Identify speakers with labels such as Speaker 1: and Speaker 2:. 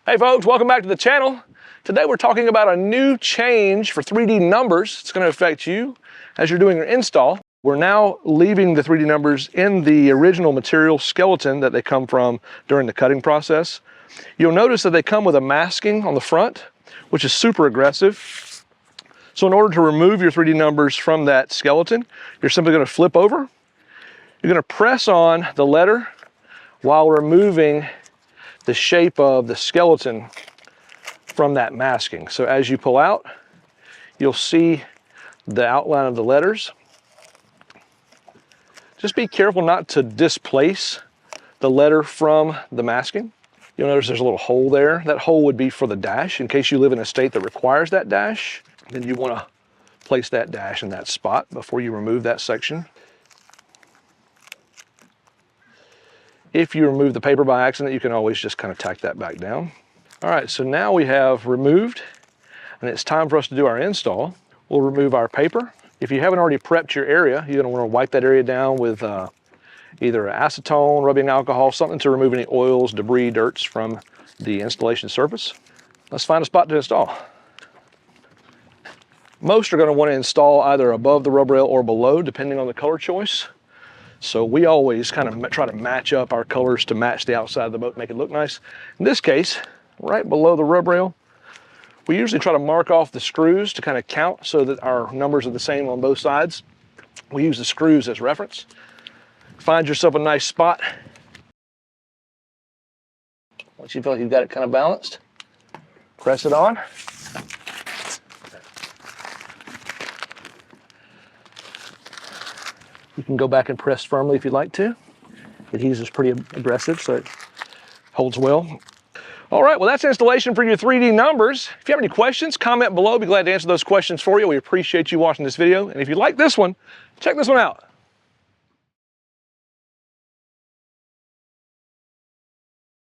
Speaker 1: Hey folks, welcome back to the channel. Today we're talking about a new change for 3DNumbers. It's going to affect you as you're doing your install. We're now leaving the 3DNumbers in the original material skeleton that they come from during the cutting process. You'll notice that they come with a masking on the front, which is super aggressive. So in order to remove your 3DNumbers from that skeleton, you're simply going to flip over. You're going to press on the letter while removing the shape of the skeleton from that masking. So as you pull out, you'll see the outline of the letters. Just be careful not to displace the letter from the masking. You'll notice there's a little hole there. That hole would be for the dash in case you live in a state that requires that dash. Then you want to place that dash in that spot before you remove that section. If you remove the paper by accident, you can always just kind of tack that back down. All right, so now we have removed, and it's time for us to do our install. We'll remove our paper. If you haven't already prepped your area, you're gonna wanna wipe that area down with either acetone, rubbing alcohol, something to remove any oils, debris, dirts from the installation surface. Let's find a spot to install. Most are gonna wanna install either above the rub rail or below, depending on the color choice. So we always kind of try to match up our colors to match the outside of the boat, make it look nice. In this case, right below the rub rail, we usually try to mark off the screws to kind of count so that our numbers are the same on both sides. We use the screws as reference. Find yourself a nice spot. Once you feel like you've got it kind of balanced, press it on. You can go back and press firmly if you'd like to. The adhesive is pretty aggressive, so it holds well. All right, well, that's installation for your 3DNumbers. If you have any questions, comment below. I'll be glad to answer those questions for you. We appreciate you watching this video. And if you like this one, check this one out.